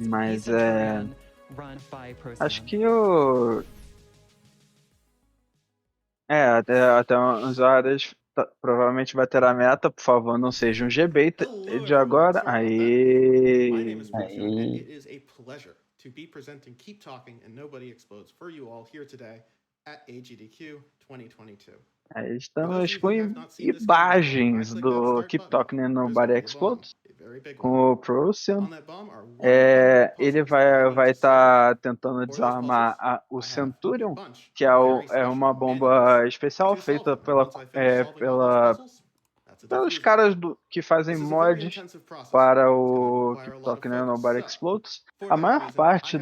Mas acho que o... até uns horas provavelmente vai ter a meta, por favor, não seja um G-Bait de agora. Aí. It is a pleasure to be presenting Keep Talking and Nobody Explodes for you all here today at AGDQ 2022. Aí estamos com imagens do Keep Talking and Nobody Explodes com o Procyon. Ele vai estar tentando desarmar o Centurion, que é uma bomba especial feita pelos caras que fazem mods para o Keep Talking and Nobody Explodes. A maior parte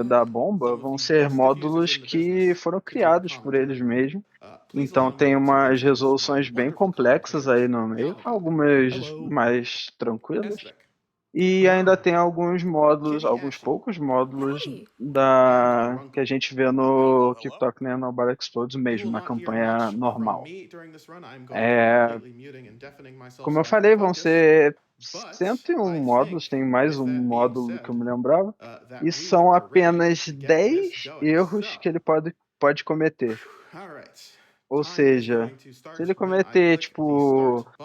da bomba vão ser módulos que foram criados por eles mesmos. Então tem umas resoluções bem complexas aí no meio, algumas mais tranquilas. E ainda tem alguns poucos módulos que a gente vê no Keep Talking and Nobody Explodes mesmo, na campanha normal. Como eu falei, vão ser 101 módulos, tem mais um módulo que eu me lembrava, e são apenas 10 erros que ele pode cometer. Ou seja, se ele cometer,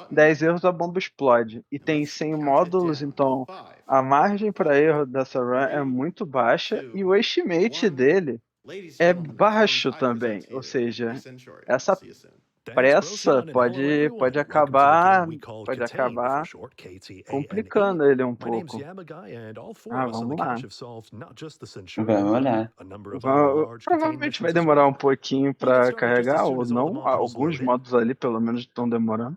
10 erros, a bomba explode. E tem 100 módulos, então a margem para erro dessa run é muito baixa e o estimate dele é baixo também. Ou seja, essa pressa pode acabar complicando ele um pouco. Vamos lá. Vamos lá. Provavelmente vai demorar um pouquinho para carregar, ou não. Alguns modos ali, pelo menos, estão demorando.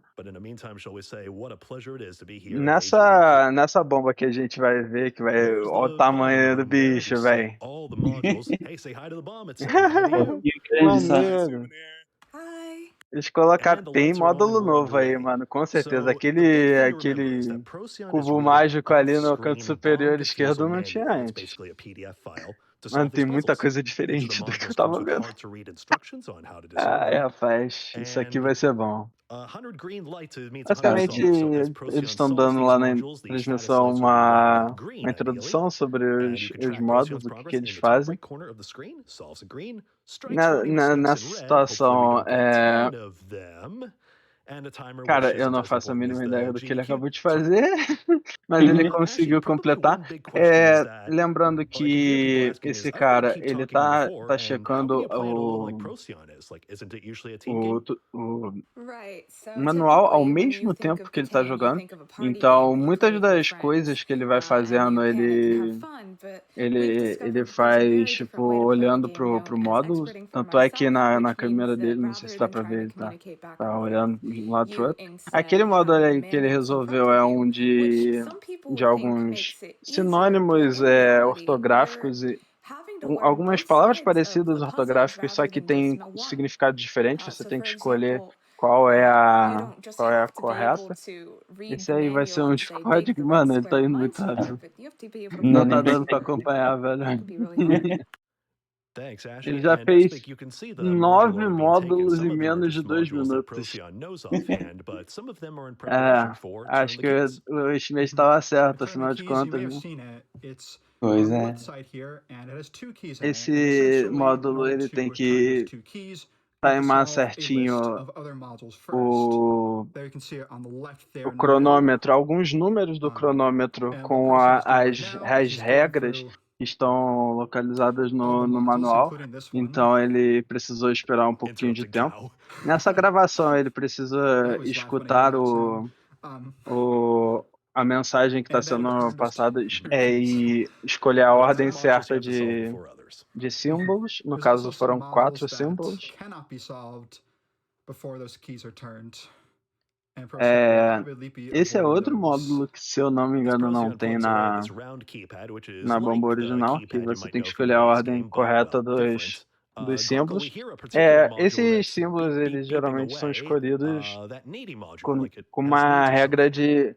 Nessa bomba que a gente vai ver, olha o tamanho do bicho, velho. Eles colocaram, tem módulo novo aí, mano, com certeza. Aquele cubo mágico ali no canto superior esquerdo não tinha antes. Mano, tem muita coisa diferente do que eu tava vendo. Rapaz, isso aqui vai ser bom. Basicamente, eles estão dando lá na transmissão uma introdução sobre os modos, o que eles fazem. Nessa situação, cara, eu não faço a mínima ideia do que ele acabou de fazer, mas ele conseguiu completar. Lembrando que esse cara, ele tá checando o manual ao mesmo tempo que ele tá jogando. Então, muitas das coisas que ele vai fazendo, ele faz, olhando pro módulo. Tanto é que na câmera dele, não sei se dá pra ver, ele tá olhando de um lado pro outro. Aquele módulo aí que ele resolveu é um de alguns sinônimos ortográficos e algumas palavras parecidas ortográficas, só que tem significado diferente. Você tem que escolher qual é a correta. Esse aí vai ser um de código. Mano, ele tá indo muito rápido. Não tá dando pra acompanhar, velho. Ele já fez 9 módulos em menos de 2 minutos. Acho que o estimate estava certo, afinal de contas, né? Pois é. Esse módulo, ele tem que timar certinho o cronômetro, alguns números do cronômetro com as regras que estão localizadas no manual. Então ele precisou esperar um pouquinho de tempo. Nessa gravação ele precisa escutar a mensagem que está sendo passada e escolher a ordem certa de símbolos. No caso, foram 4 símbolos. Esse é outro módulo que, se eu não me engano, não tem na bomba original, que você tem que escolher a ordem correta dos símbolos. Esses símbolos, eles geralmente são escolhidos com uma regra de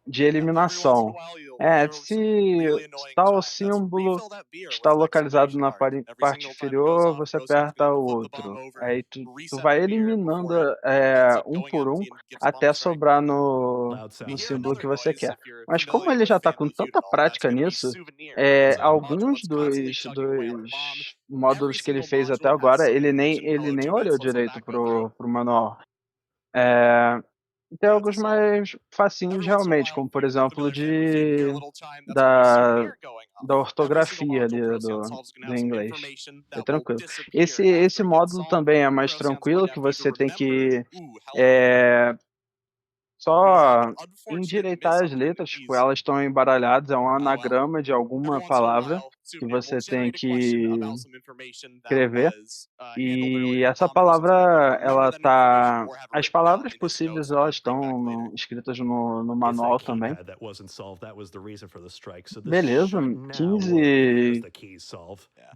eliminação. Se tal símbolo está localizado na parte inferior, você aperta o outro. Aí tu vai eliminando um por um até sobrar no símbolo que você quer. Mas como ele já está com tanta prática nisso, alguns dos módulos que ele fez até agora, ele nem olhou direito pro manual. Tem alguns mais facinhos realmente, como por exemplo da ortografia ali do inglês. É tranquilo. Esse módulo também é mais tranquilo, que você tem que só endireitar as letras, tipo, elas estão embaralhadas, é um anagrama de alguma palavra que você tem que escrever. E essa palavra, as palavras possíveis, elas estão escritas no manual também. Beleza, 15.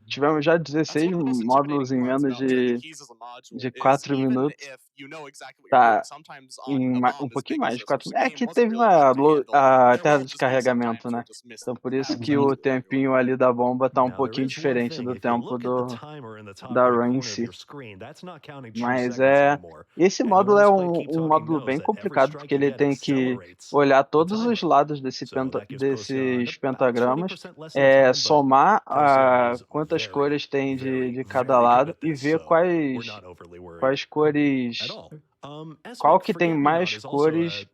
Tivemos já 16 módulos em menos de 4 minutos. Tá um pouquinho mais de 4 minutos. É que teve a tela de carregamento, né? Então por isso que o tempinho ali da bomba tá um pouquinho diferente do tempo da run em si. Mas esse módulo é um módulo bem complicado, porque ele tem que olhar todos os lados desses pentagramas, somar quantas cores tem de cada lado e ver quais cores, qual que tem mais cores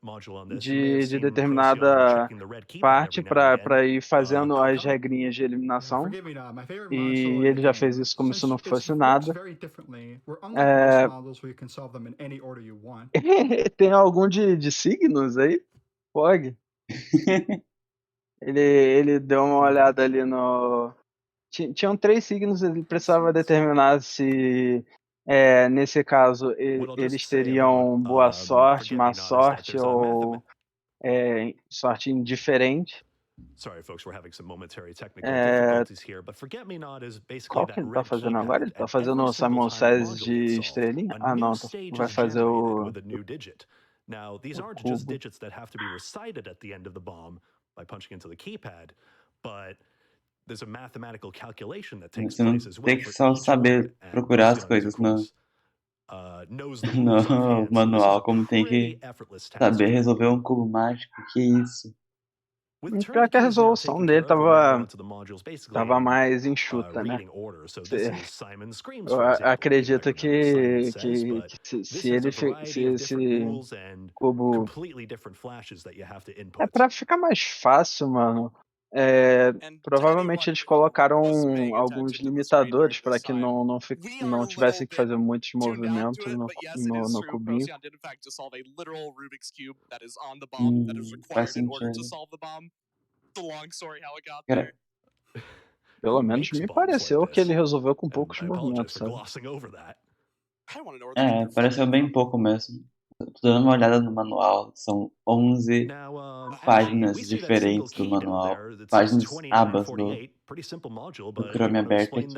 de determinada parte para ir fazendo as regrinhas de eliminação. E ele já fez isso como se não fosse nada. Tem algum de signos aí? Pog? Ele deu uma olhada ali no... Tinham 3 signos, ele precisava determinar se, nesse caso, eles teriam boa sorte, má sorte ou sorte indiferente. Qual que ele tá fazendo agora? Ele tá fazendo o Simon Says de estrelinha? Ah, não, vai fazer o cubo. Você não tem que só saber procurar as coisas no manual, como tem que saber resolver um cubo mágico. Que isso? Pior que a resolução dele tava mais enxuta, né? Eu acredito que se esse cubo... pra ficar mais fácil, mano. Provavelmente eles colocaram alguns limitadores para que não tivessem que fazer muitos movimentos no cubinho. Faz sentido. Cara, pelo menos me pareceu que ele resolveu com poucos movimentos, sabe? Pareceu bem pouco mesmo. Tô dando uma olhada no manual. São 11 páginas diferentes do manual. Páginas, abas do Chrome aberto aqui.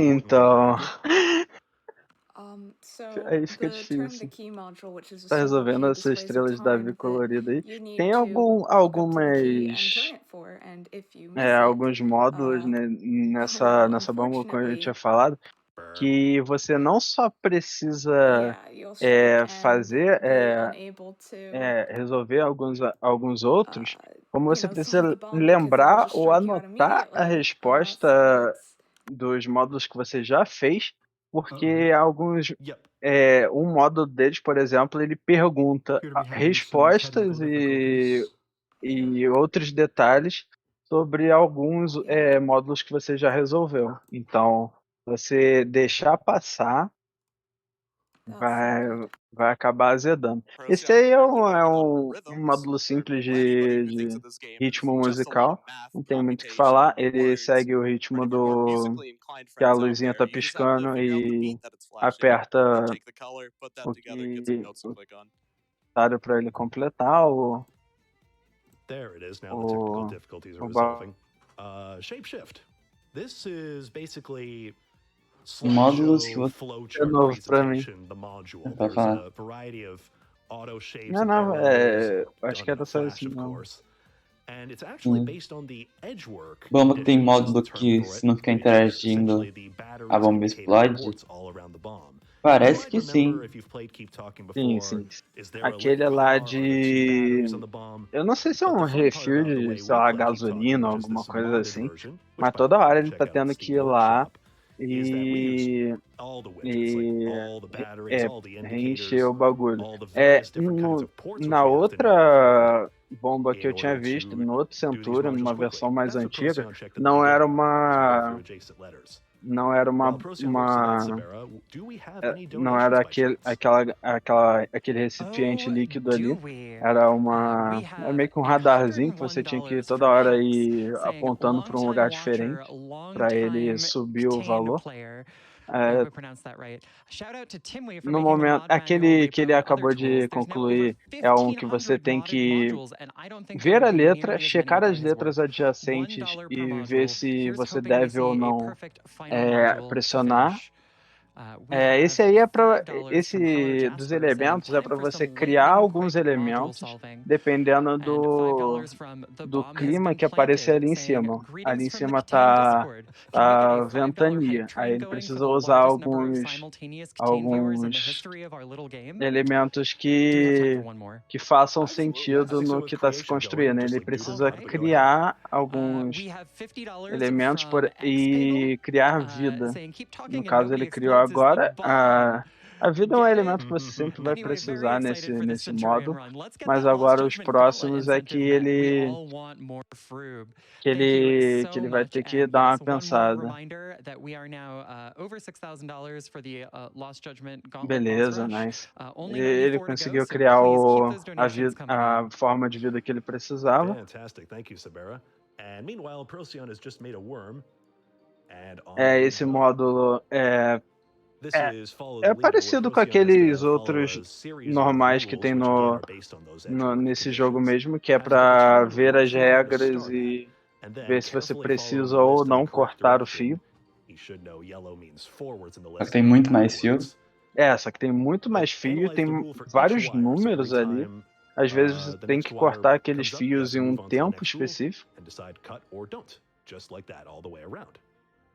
Então... aí fica difícil. Tá resolvendo essa estrela de Davi colorida aí. Tem alguns módulos, né, nessa bomba, como eu tinha falado, que você não só precisa fazer, resolver alguns outros, como você precisa lembrar ou anotar a resposta dos módulos que você já fez, porque um módulo deles, por exemplo, ele pergunta respostas e outros detalhes sobre alguns módulos que você já resolveu. Então, você deixar passar vai acabar azedando. Esse aí é um módulo simples de ritmo musical, não tem muito o que falar. Ele segue o ritmo que a luzinha tá piscando e aperta o necessário para ele completar o Shapeshift. This is basically módulos que você é novo pra mim. Pode falar. Não, acho que era só isso não. Sim. Bomba que tem módulo que, se não ficar interagindo, a bomba explode? Parece que sim. Sim, sim. Aquele lá de... Eu não sei se é um refuel de, sei lá, gasolina ou alguma coisa assim. Mas toda hora ele tá tendo que ir lá e reencher o bagulho. Na outra bomba que eu tinha visto, no outro Centurion, numa versão mais antiga, não era uma... Não era não era aquele recipiente líquido ali. Era meio que um radarzinho que você tinha que toda hora ir apontando para um lugar diferente para ele subir o valor. No momento, aquele que ele acabou de concluir é um que você tem que ver a letra, checar as letras adjacentes e ver se você deve ou não pressionar. Esse aí esse dos elementos é para você criar alguns elementos dependendo do clima que aparecer ali em cima. Ali em cima tá ventania. Aí ele precisa usar alguns elementos que façam sentido no que está se construindo. Ele precisa criar alguns elementos e criar vida. No caso, ele criou agora. A vida é um elemento que você sempre vai precisar nesse modo, mas agora os próximos é que ele vai ter que dar uma pensada. Beleza, nice. Ele conseguiu criar a forma de vida que ele precisava. Esse módulo é parecido com aqueles outros normais que tem nesse jogo mesmo, que é para ver as regras e ver se você precisa ou não cortar o fio. Só que tem muito mais fio. Só que tem muito mais fio, tem vários números ali. Às vezes você tem que cortar aqueles fios em um tempo específico.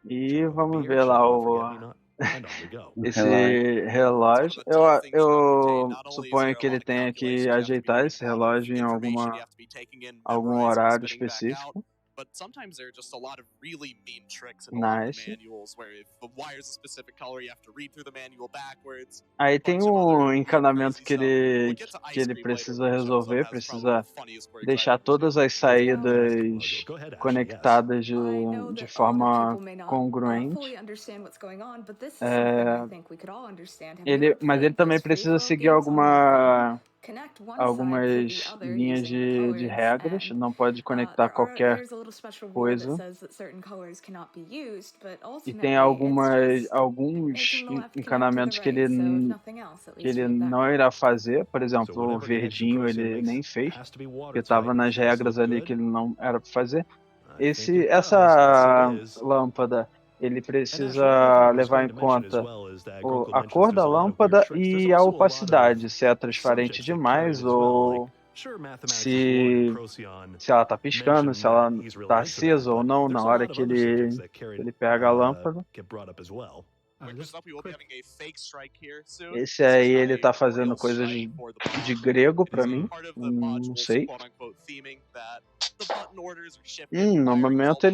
E vamos ver lá esse relógio. Eu suponho que ele tenha que ajeitar esse relógio em algum horário específico. Nice. Aí tem um encanamento que ele precisa resolver, precisa deixar todas as saídas conectadas de forma congruente. Mas ele também precisa seguir algumas linhas de regras, não pode conectar qualquer coisa. E tem alguns encanamentos que ele não irá fazer, por exemplo, o verdinho ele nem fez, porque estava nas regras ali que ele não era para fazer. Essa lâmpada, ele precisa levar em conta a cor da lâmpada e a opacidade, se é transparente demais ou se ela tá piscando, se ela tá acesa ou não na hora que ele pega a lâmpada. Esse aí ele tá fazendo coisas de grego pra mim, não sei. No momento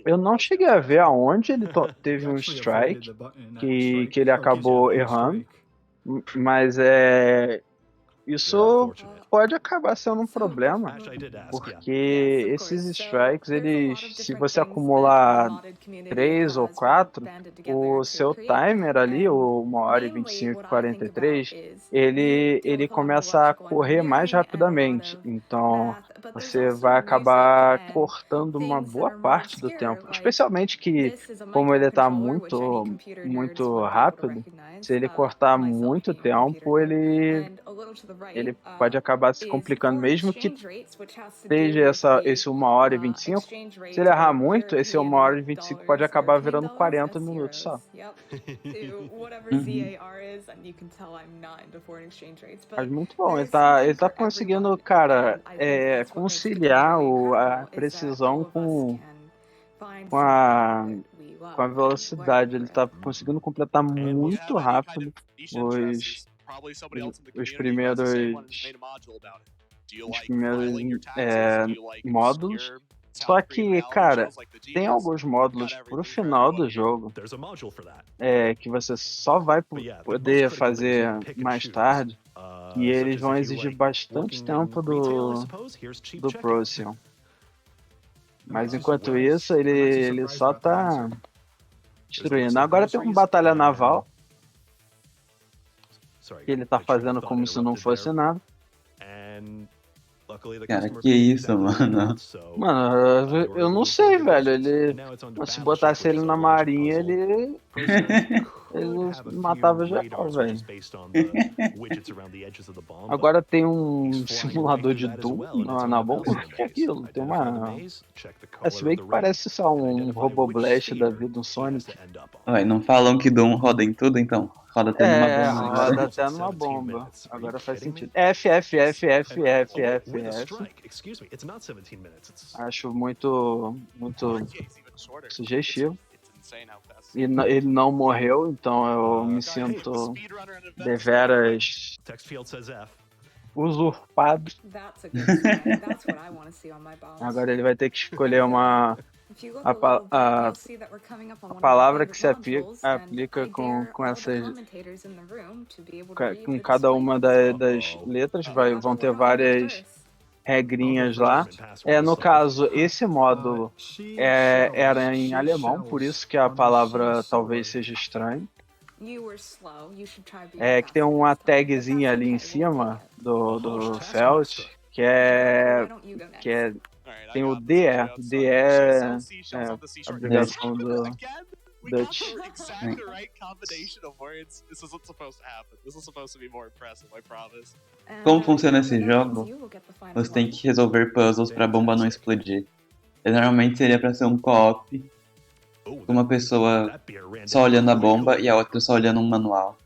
eu não cheguei a ver aonde ele teve um strike que ele acabou errando, mas isso pode acabar sendo um problema, porque esses strikes, se você acumular 3 ou 4, o seu timer ali, o 1h25 e 43, ele começa a correr mais rapidamente. Então, você vai acabar cortando uma boa parte do tempo. Especialmente que, como ele tá muito rápido, se ele cortar muito tempo, ele pode acabar se complicando, mesmo que seja esse 1h25. Se ele errar muito, esse 1h25 pode acabar virando 40 minutos só. Mas muito bom, ele tá conseguindo, cara, conciliar a precisão com a velocidade. Ele tá conseguindo completar muito rápido os primeiros módulos. Só que, cara, tem alguns módulos pro final do jogo que você só vai poder fazer mais tarde, e eles vão exigir bastante tempo do Oficial. Mas enquanto isso, ele só tá destruindo. Agora tem uma batalha naval que ele tá fazendo como se não fosse nada. Cara, que isso, mano? Mano, eu não sei, velho. Se botasse ele na marinha, ele matava geral, velho. Agora tem um simulador de Doom na bomba. O que é aquilo? Tem uma... Se bem que parece só um Roboblast da vida, um Sonic. Ué, não falam que Doom roda em tudo, então? Roda até numa bomba. Roda até numa bomba. Agora faz sentido. F. Acho muito sugestivo. E ele não morreu, então eu me sinto deveras usurpado. Agora ele vai ter que escolher a palavra que se aplica com cada uma das letras. Vão ter várias regrinhas lá. No caso, esse módulo era em alemão, por isso que a palavra talvez seja estranha. Que tem uma tagzinha ali em cima do Felt, que tem o DE. DE é a abreviação do Dutch. Como funciona esse jogo? Você tem que resolver puzzles pra bomba não explodir. Normalmente seria pra ser um co-op, uma pessoa só olhando a bomba e a outra só olhando um manual.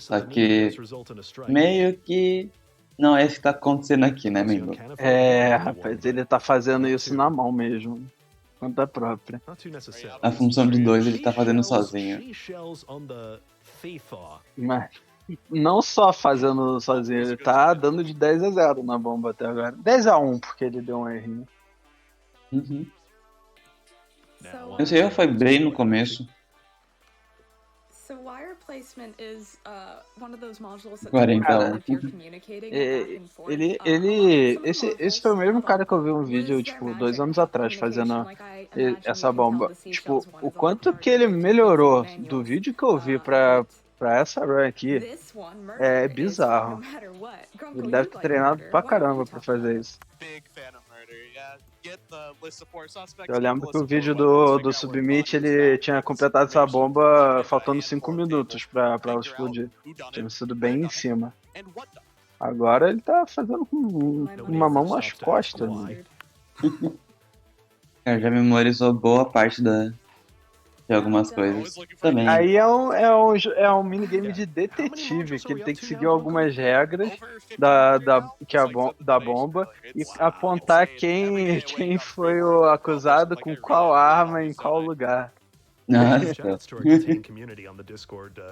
Só que meio que não é isso que tá acontecendo aqui, né, amigo? Rapaz, ele tá fazendo isso na mão mesmo. Conta própria. A função de 2 ele tá fazendo sozinho. Mas não só fazendo sozinho, ele tá dando de 10-0 na bomba até agora. 10-1, porque ele deu um errinho. Uhum. Esse erro foi bem no começo. 41. Esse foi o mesmo cara que eu vi um vídeo, 2 anos atrás, fazendo essa bomba. O quanto que ele melhorou do vídeo que eu vi pra essa run aqui é bizarro. Ele deve ter treinado pra caramba pra fazer isso. Eu lembro que o vídeo do Submit, ele tinha completado essa bomba faltando 5 minutos pra ela explodir. Tinha sido bem em cima. Agora ele tá fazendo com uma mão nas costas. Né? Já memorizou boa parte de algumas coisas também. Aí é um minigame de detetive, que ele tem que seguir algumas regras da bomba e apontar quem foi o acusado com qual arma em qual lugar. Nossa.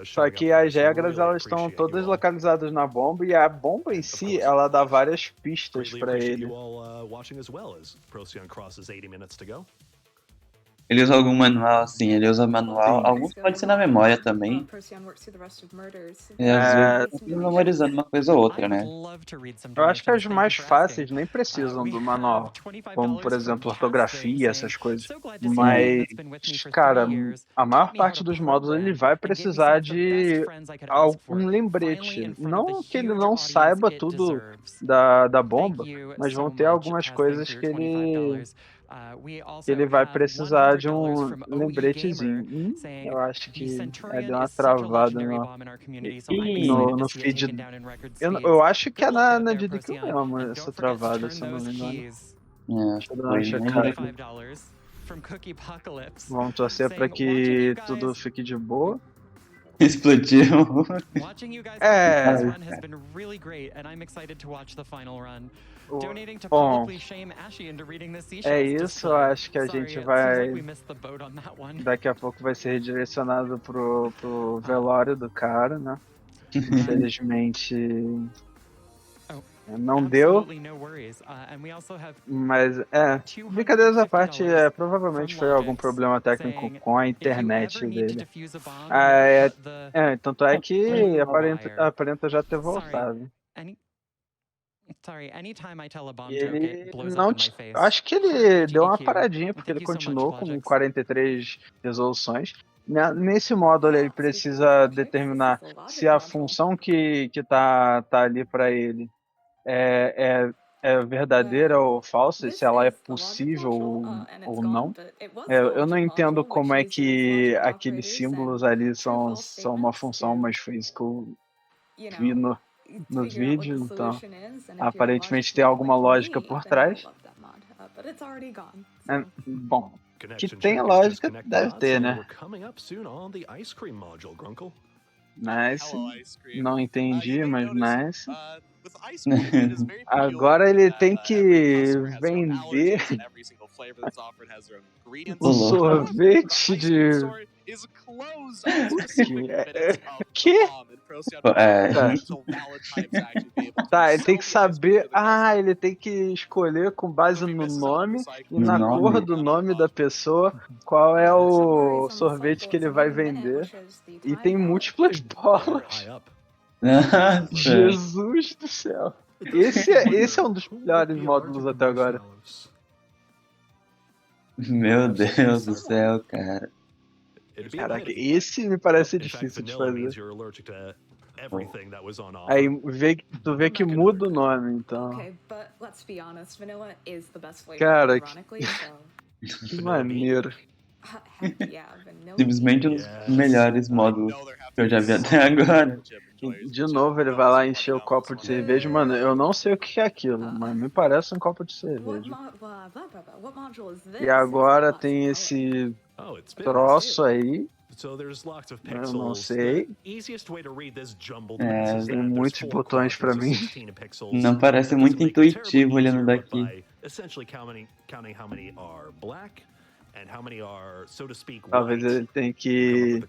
Só que as regras elas estão todas localizadas na bomba, e a bomba em si ela dá várias pistas para ele. Ele usa algum manual, assim, ele usa manual. Sim. Alguns pode ser na memória também. E às vezes memorizando uma coisa ou outra, né? Eu acho que as mais fáceis nem precisam do manual, como por exemplo ortografia, essas coisas. Mas, cara, a maior parte dos módulos ele vai precisar de um lembrete. Não que ele não saiba tudo da bomba, mas vão ter algumas coisas que ele vai precisar de um lembretezinho. Eu acho que deu uma travada no feed. Eu acho que é na AGDQ mesmo essa travada, se eu não me engano. Acho que Deixa eu dar uma foi checada. imagina. Vamos torcer pra que tudo fique de boa. Explodiu. Bom, é isso, eu acho que a gente vai. Daqui a pouco vai ser redirecionado pro velório do cara, né? Infelizmente. Não deu, mas brincadeiras à parte, provavelmente foi algum problema técnico com a internet dele. Tanto é que aparenta já ter voltado. E ele não. Acho que ele deu uma paradinha, porque ele continuou com 43 resoluções. Nesse módulo ele precisa determinar se a função que tá ali para ele é verdadeira ou falsa, se ela é possível ou não. Eu não entendo como é que aqueles símbolos ali são uma função, mas foi isso que eu vi no vídeo, então aparentemente tem alguma lógica por trás. Bom, que tem lógica deve ter, né? Nice. Não entendi, mas nice. Agora ele tem que vender um sorvete de... Que? Tá, ele tem que saber... ele tem que escolher com base no nome e na cor do nome da pessoa qual é o sorvete que ele vai vender. E tem múltiplas bolas. Jesus do céu. Esse é um dos melhores módulos até agora. Meu Deus do céu, cara. Caraca, esse me parece difícil de fazer. Aí tu vê que muda o nome, então. Cara, que maneiro. Simplesmente um dos melhores módulos que eu já vi até agora. De novo ele vai lá encher o copo de cerveja. Mano, eu não sei o que é aquilo, mas me parece um copo de cerveja. E agora tem esse troço aí. Eu não sei. Tem muitos botões pra mim. Não parece muito intuitivo olhando daqui. Talvez ele tenha que...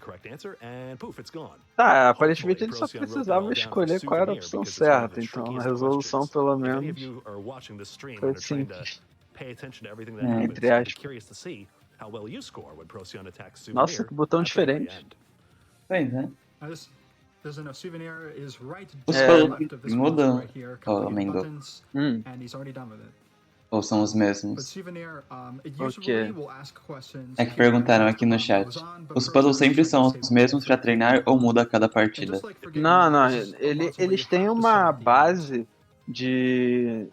Tá, aparentemente ele só precisava escolher qual era a opção certa, então a resolução pelo menos foi simples. Entre aspas. Nossa, que botão diferente. Pois é. Os colores mudam ou aumentou? Ou são os mesmos? O quê? É que perguntaram aqui no chat. Os puzzles sempre são os mesmos pra treinar ou muda a cada partida? Não, eles têm uma base de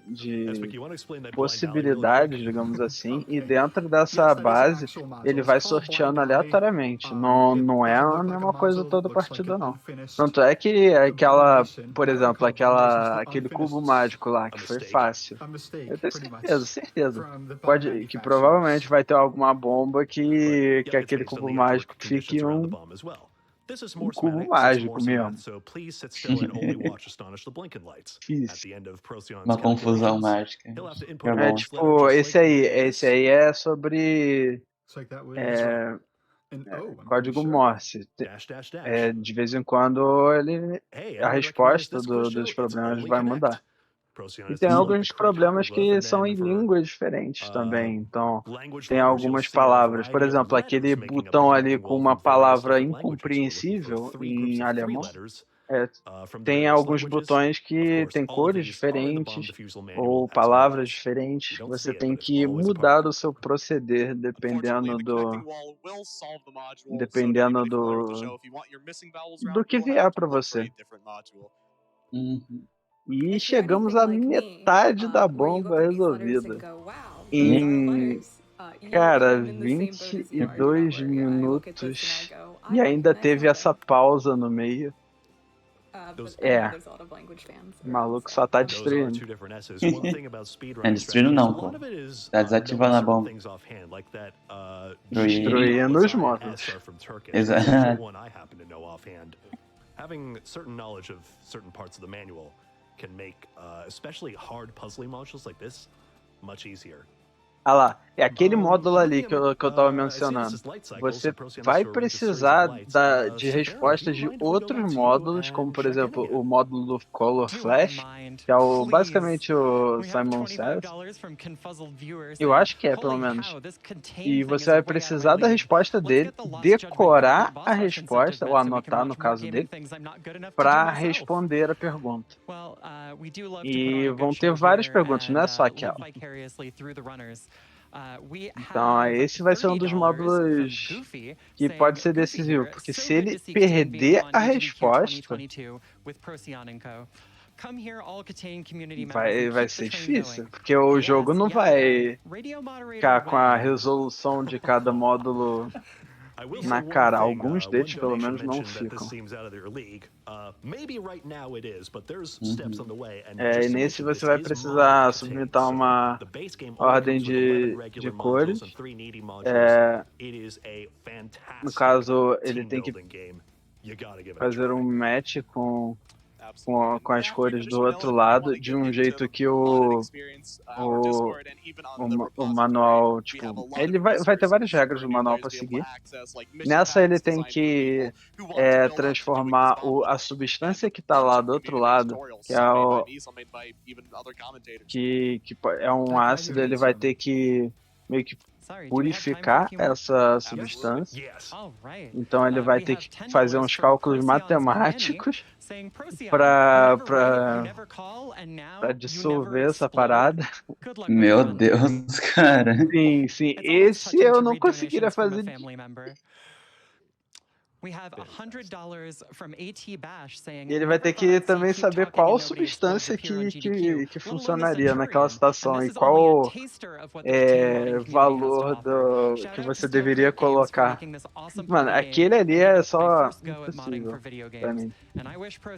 possibilidades, digamos assim, e dentro dessa base ele vai sorteando aleatoriamente. Não é a mesma coisa toda partida, não. Tanto é que por exemplo, aquele cubo mágico lá, que foi fácil. Eu tenho certeza. Que provavelmente vai ter alguma bomba que aquele cubo mágico fique um cubo mágico mesmo. Uma confusão mágica. Tipo, esse aí é sobre código Morse. De vez em quando a resposta dos problemas vai mudar. E tem alguns problemas que são em línguas diferentes também. Então, tem algumas palavras. Por exemplo, aquele botão ali com uma palavra incompreensível em alemão. Tem alguns botões que tem cores diferentes ou palavras diferentes. Você tem que mudar o seu proceder dependendo do que vier para você. E chegamos à metade da bomba resolvida. Em, cara, 22 minutos. E ainda teve essa pausa no meio. O maluco só tá destruindo. Destruindo não, pô. Tá desativando a bomba. Destruindo os móveis. Exato. Having certain knowledge of certain parts of the manual can make especially hard puzzling modules like this much easier. Ah lá, é aquele módulo ali que eu tava mencionando. Você vai precisar de respostas de outros módulos, como por exemplo o módulo do Color Flash, que é basicamente o Simon Says. Eu acho que é, pelo menos. E você vai precisar da resposta dele, decorar a resposta, ou anotar no caso dele, para responder a pergunta. E vão ter várias perguntas, não é só aquela. Então, esse vai ser um dos módulos que pode ser decisivo, porque se ele perder a resposta, vai ser difícil, porque o jogo não vai ficar com a resolução de cada módulo na cara. Alguns deles, pelo menos, não ficam. E nesse você vai precisar submeter uma ordem de cores. No caso, ele tem que fazer um match com as cores do outro lado, de um jeito que o manual, tipo, ele vai ter várias regras do manual para seguir. Nessa ele tem que transformar a substância que está lá do outro lado, que é um ácido, ele vai ter que meio que purificar essa substância. Então ele vai ter que fazer uns cálculos matemáticos para dissolver essa parada. Meu Deus, cara. Sim. Esse eu não conseguiria fazer. E ele vai ter que também saber qual substância que funcionaria naquela situação e qual valor que você deveria colocar. Mano, aquele ali é só impossível pra mim.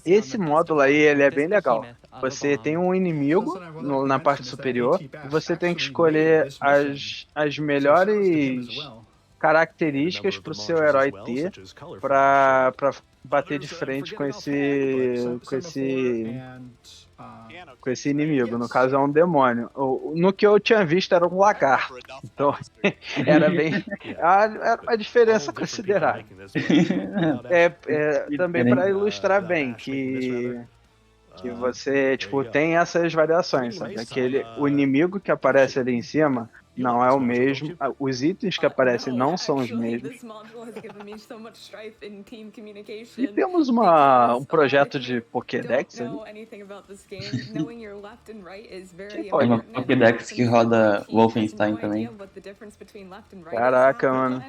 Esse módulo aí, ele é bem legal. Você tem um inimigo na parte superior e você tem que escolher as melhores características para o seu herói ter para bater de frente com esse inimigo. No caso é um demônio. No que eu tinha visto era um lagarto. Então era bem a diferença a considerar. Também para ilustrar bem que você tipo tem essas variações, sabe? O inimigo que aparece ali em cima não é o mesmo, os itens que aparecem não são os mesmos. E temos um projeto de Pokédex ali. Tem uma Pokédex que roda Wolfenstein também. Caraca, mano.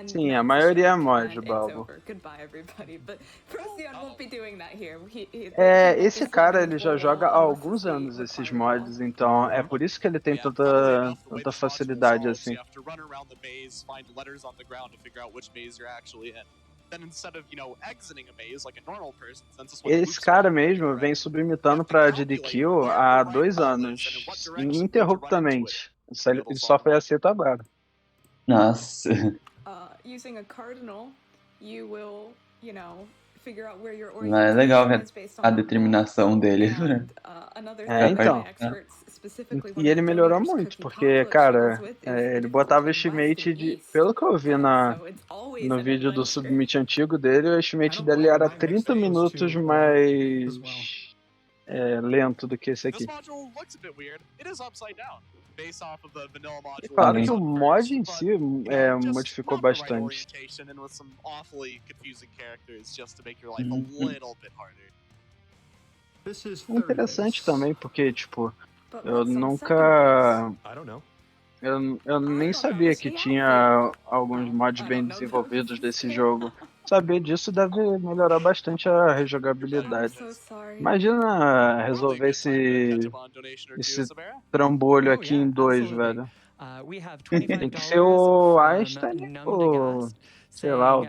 Sim, a maioria é mod, Balbo. Esse cara, ele já joga há alguns anos esses mods, então é por isso que ele tem tanta facilidade assim. Esse cara mesmo vem sublimitando pra AGDQ há 2 anos, ininterruptamente. Ele só foi aceito agora. Nossa. Using a cardinal, you will, Mas é legal ver a determinação dele. Então. E ele melhorou muito, porque, cara, ele botava estimate de... Pelo que eu vi no vídeo do Submit antigo dele, o estimate dele era 30 minutos mais lento do que esse aqui. E claro que o mod em si modificou bastante. Interessante também, porque, tipo, eu nunca... Eu nem sabia que tinha alguns mods bem desenvolvidos desse jogo. Saber disso deve melhorar bastante a rejogabilidade. Imagina resolver esse trambolho aqui em 2, velho. Tem que ser o Einstein ou, sei lá, o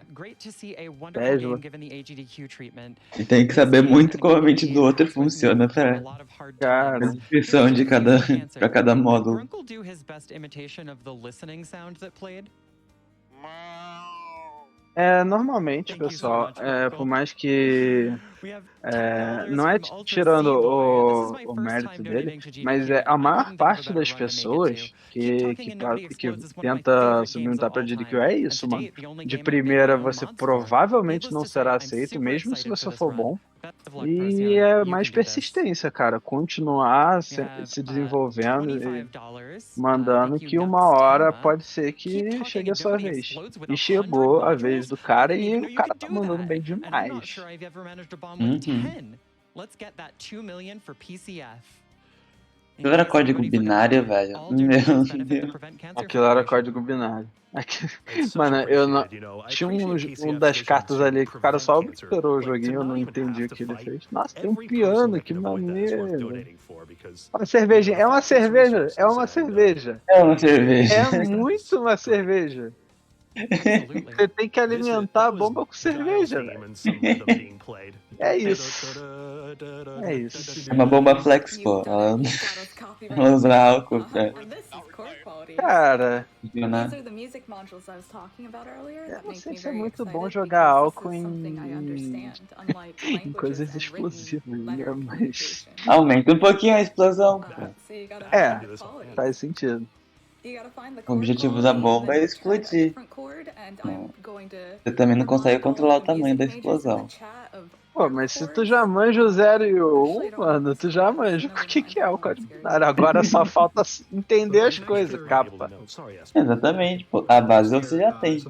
Tesla. E tem que saber muito como a mente do outro funciona pra Cara, descrição de pra cada módulo. Normalmente, pessoal, por mais que não é tirando o mérito dele, mas a maior parte das pessoas que tenta submeter para AGDQ é isso, mano. De primeira você provavelmente não será aceito, mesmo se você for bom. E é mais persistência, cara. Continuar se desenvolvendo e mandando que uma hora pode ser que chegue a sua vez. E chegou a vez do cara e o cara tá mandando bem demais. Aquilo era código binário, velho. Meu Deus. Aquilo era código binário. Mano, eu não... Tinha um das cartas ali que o cara só obliterou o joguinho, eu não entendi o que ele fez. Nossa, tem um piano, que maneiro. Uma cerveja, é uma cerveja, é uma cerveja. É uma cerveja. É muito uma cerveja. Você tem que alimentar a bomba com cerveja, velho. É isso. É isso. É uma bomba flex, pô. Ela usa álcool pra... Cara, né? eu não sei se é muito bom jogar álcool em coisas explosivas, né? Mas... Aumenta um pouquinho a explosão. Faz sentido. O objetivo da bomba é explodir. Você também não consegue controlar o tamanho da explosão. Pô, mas se tu já manja o 0 e o 1, mano, tu já manja o que é o código binário. Agora só falta entender as coisas, capa. Exatamente, pô. A base você já tem.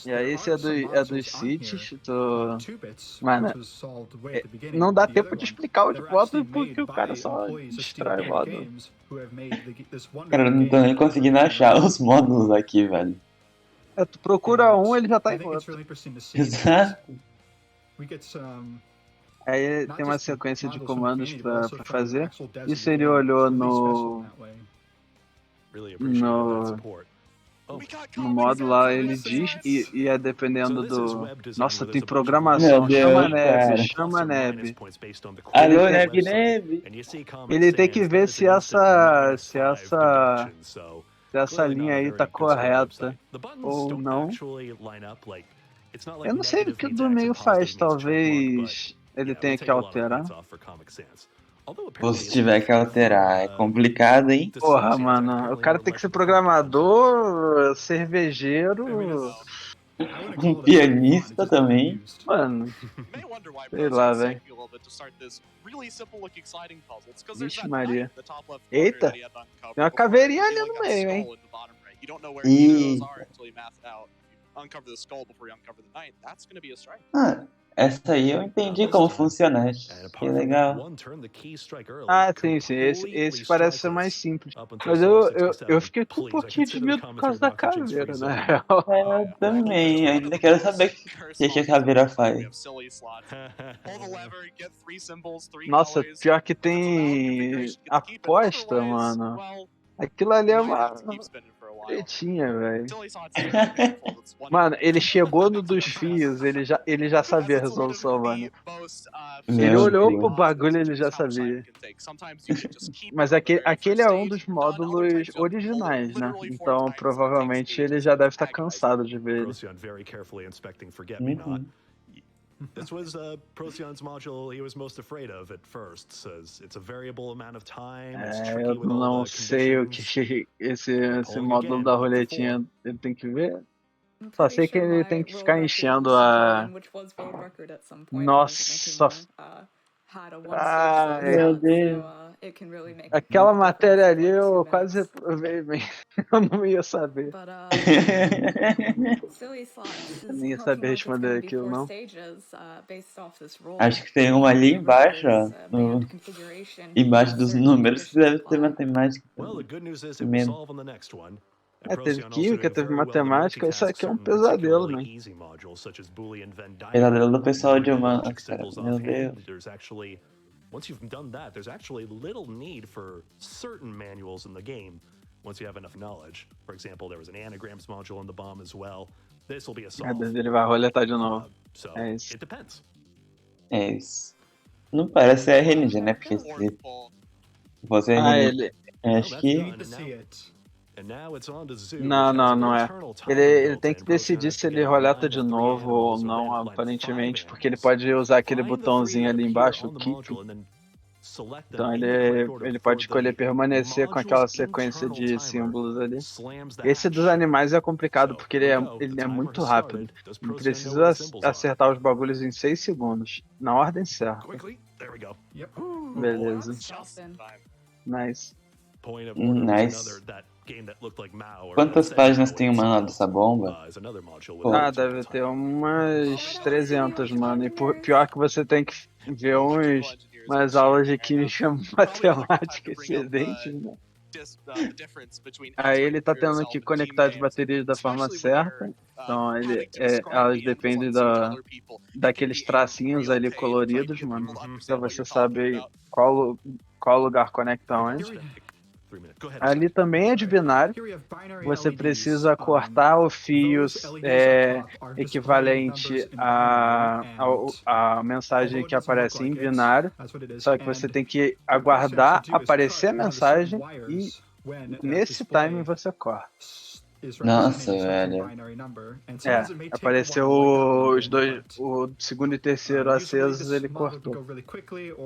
E aí esse é dos cities, mano, não dá tempo de explicar os modos porque o cara só destrói o módulo. Cara, eu não tô nem conseguindo achar os módulos aqui, velho. Tu procura um, ele já tá em outro. Exato. Aí tem uma sequência de comandos pra fazer. Isso ele olhou no módulo lá, ele diz, e é dependendo do... Nossa, tem programação, chama neve. Alô, neve. Ele tem que ver se essa linha aí tá correta ou não. Eu não sei o que o do meio faz, talvez ele tenha que alterar. Ou se tiver que alterar, é complicado, hein? Porra, mano, o cara tem que ser programador, cervejeiro... Um pianista também. Mano, sei lá, velho. Vixe Maria. Eita, tem uma caveirinha ali no meio, hein? Essa aí eu entendi como funciona. Que legal. Sim. Esse parece ser mais simples. Mas eu fiquei com um pouquinho de medo por causa da caveira, né? Eu também. Ainda quero saber o que a caveira faz. Nossa, pior que tem aposta, mano. Aquilo ali é uma... Pretinha, velho. Mano, ele chegou no dos fios, ele já sabia a resolução, mano. Ele Meu olhou Deus. pro bagulho e ele já sabia. Mas aquele é um dos módulos originais, né? Então provavelmente ele já deve estar cansado de ver ele. Procyon very carefully inspecting Forget-Me-Not. Uhum. This was Procyon's module he was most afraid of at first, says it's a variable amount of time, it's tricky Eu with all não the sei o conditions. que esse módulo da roletinha ele tem que ver. Só sei que ele tem que ficar enchendo a... Nossa! Ai, Meu Deus. aquela matéria ali eu quase reprovei, eu não ia saber. Eu não ia saber responder aquilo, não. Acho que tem uma ali embaixo, ó. Embaixo dos números deve ter matemática. Well, the good news is it will Mesmo. solve on the next one. Teve química, teve matemática, isso aqui é um pesadelo, né? Pesadelo do pessoal de humanas, cara. Meu Deus. There's actually, once you've done that, there's actually little need for certain manuals in the game once you have enough knowledge. For example, there was an anagrams module in the bomb as well. This will be a solve. Ele vai roletar de novo. So É isso. it depends. É isso. Não parece RNG, né? Porque se fosse RNG, acho que... Não é. Ele tem que decidir se ele roleta de novo ou não, aparentemente, porque ele pode usar aquele botãozinho ali embaixo, o keep. Então ele pode escolher permanecer com aquela sequência de símbolos ali. Esse dos animais é complicado, porque ele é muito rápido. Ele precisa acertar os bagulhos em 6 segundos, na ordem certa. Beleza. Nice. Nice. Quantas páginas tem o manual dessa bomba? Ah, deve ter umas 300, mano. E pior que você tem que ver umas aulas de química matemática excelentes, né? Aí ele tá tendo que conectar as baterias da forma certa. Então elas dependem daqueles tracinhos ali coloridos, mano. Pra você saber qual lugar conecta onde. Ali também é de binário. Você precisa cortar o fio equivalente à mensagem que aparece em binário. Só que você tem que aguardar aparecer a mensagem e nesse timing você corta. Nossa, velho. Apareceu os dois, o segundo e terceiro acesos, ele cortou.